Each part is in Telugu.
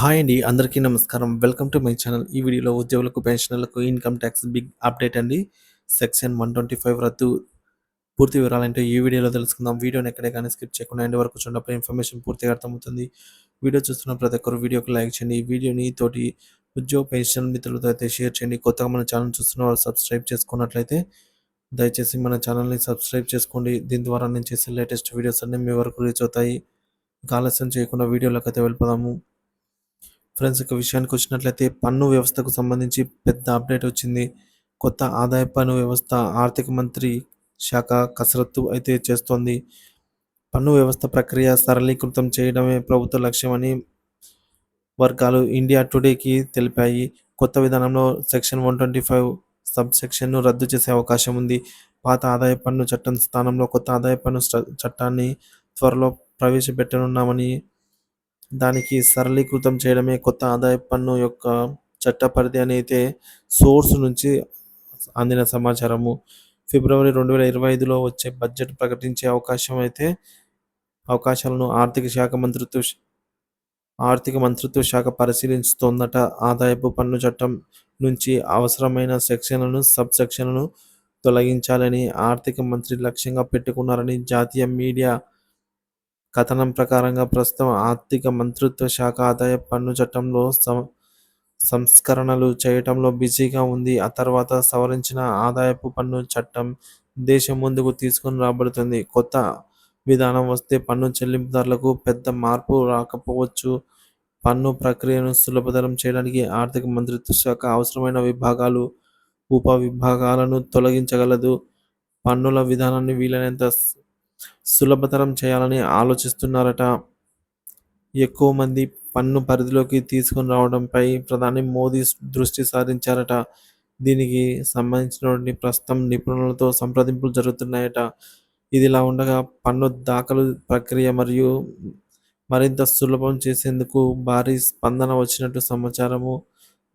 హాయ్ అండి. అందరికీ నమస్కారం. Welcome to my channel. ఈ వీడియోలో ఉద్యోగులకు, పెన్షనర్లకు ఇన్‌కమ్ టాక్స్ బిగ్ అప్డేట్ అండి. సెక్షన్ 125 రద్దు. పూర్తి వివరాలేంటో ఈ వీడియోలో తెలుసుకుందాం. వీడియోని ఎక్కడే కానీ స్కిప్ చేయకుండా ఎండ్ వరకు చూడండి. అప్పుడు ఇన్ఫర్మేషన్ పూర్తిగా అర్థమవుతుంది. వీడియో చూస్తున్న ప్రతి ఒక్కరు వీడియోకి లైక్ చేయండి. ఈ వీడియోని తోటి ఉద్యోగ, పెన్షన్ మిత్రులతో అయితే షేర్ చేయండి. కొత్తగా మన ఛానల్ చూస్తున్న వారు సబ్స్క్రైబ్ చేసుకున్నట్లయితే దయచేసి మన ఛానల్‌ని సబ్స్క్రైబ్ చేసుకోండి. దీని ద్వారా నేను చేసే లేటెస్ట్ వీడియోస్ అన్నీ మీ వరకు రీచ్ అవుతాయి. ఇక ఆలస్యం చేయకుండా వీడియోలోకైతే వెళ్ళిపోదాము. ఫ్రెండ్స్, ఇక విషయానికి వచ్చినట్లయితే పన్ను వ్యవస్థకు సంబంధించి పెద్ద అప్డేట్ వచ్చింది. కొత్త ఆదాయ పన్ను వ్యవస్థ ఆర్థిక మంత్రి శాఖ కసరత్తు అయితే చేస్తోంది. పన్ను వ్యవస్థ ప్రక్రియ సరళీకృతం చేయడమే ప్రభుత్వ లక్ష్యమని వర్గాలు ఇండియా టుడేకి తెలిపాయి. కొత్త విధానంలో సెక్షన్ 125 సబ్ సెక్షన్ను రద్దు చేసే అవకాశం ఉంది. పాత ఆదాయ పన్ను చట్టం స్థానంలో కొత్త ఆదాయ పన్ను చట్టాన్ని త్వరలో ప్రవేశపెట్టనున్నామని, దానికి సరళీకృతం చేయడమే కొత్త ఆదాయపు పన్ను యొక్క చట్ట పరిధి అని అయితే సోర్స్ నుంచి అందిన సమాచారము. ఫిబ్రవరి 2025లో వచ్చే బడ్జెట్ ప్రకటించే అవకాశాలను ఆర్థిక మంత్రిత్వ శాఖ పరిశీలిస్తోందట. ఆదాయపు పన్ను చట్టం నుంచి అవసరమైన సెక్షన్లను, సబ్ సెక్షన్లను తొలగించాలని ఆర్థిక మంత్రి లక్ష్యంగా పెట్టుకున్నారని జాతీయ మీడియా కథనం ప్రకారంగా ప్రస్తుతం ఆర్థిక మంత్రిత్వ శాఖ ఆదాయ పన్ను చట్టంలో సంస్కరణలు చేయటంలో బిజీగా ఉంది. ఆ తర్వాత సవరించిన ఆదాయపు పన్ను చట్టం దేశం ముందుకు తీసుకొని రాబడుతుంది. కొత్త విధానం వస్తే పన్ను చెల్లింపుదారులకు పెద్ద మార్పు రాకపోవచ్చు. పన్ను ప్రక్రియను సులభతరం చేయడానికి ఆర్థిక మంత్రిత్వ శాఖ అవసరమైన విభాగాలు, ఉప విభాగాలను తొలగించగలదు. పన్నుల విధానాన్ని వీలైనంత సులభతరం చేయాలని ఆలోచిస్తున్నారట. ఎక్కువ మంది పన్ను పరిధిలోకి తీసుకొని రావడంపై ప్రధాని మోదీ దృష్టి సారించారట. దీనికి సంబంధించినటువంటి ప్రస్తుతం నిపుణులతో సంప్రదింపులు జరుగుతున్నాయట. ఇదిలా ఉండగా పన్ను దాఖలు ప్రక్రియ మరింత సులభం చేసేందుకు భారీ స్పందన వచ్చినట్టు సమాచారము.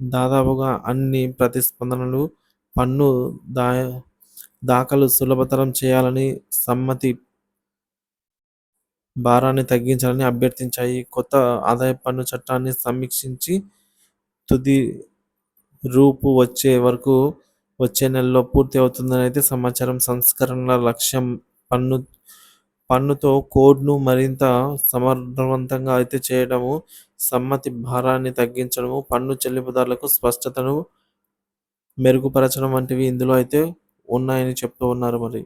దాదాపుగా అన్ని ప్రతిస్పందనలు పన్ను దాఖలు సులభతరం చేయాలని, సమ్మతి భారాన్ని తగ్గించాలని అభ్యర్థించాయి. కొత్త ఆదాయపు పన్ను చట్టాన్ని సమీక్షించి తుది రూపు వచ్చే నెలలో పూర్తి అవుతుందని అయితే సమాచారం. సంస్కరణల లక్ష్యం పన్నుతో కోడ్ను మరింత సమర్థవంతంగా అయితే చేయడము, సమ్మతి భారాన్ని తగ్గించడము, పన్ను చెల్లింపుదారులకు స్పష్టతను మెరుగుపరచడం వంటివి ఇందులో అయితే ఉన్నాయని చెప్తూ ఉన్నారు. మరి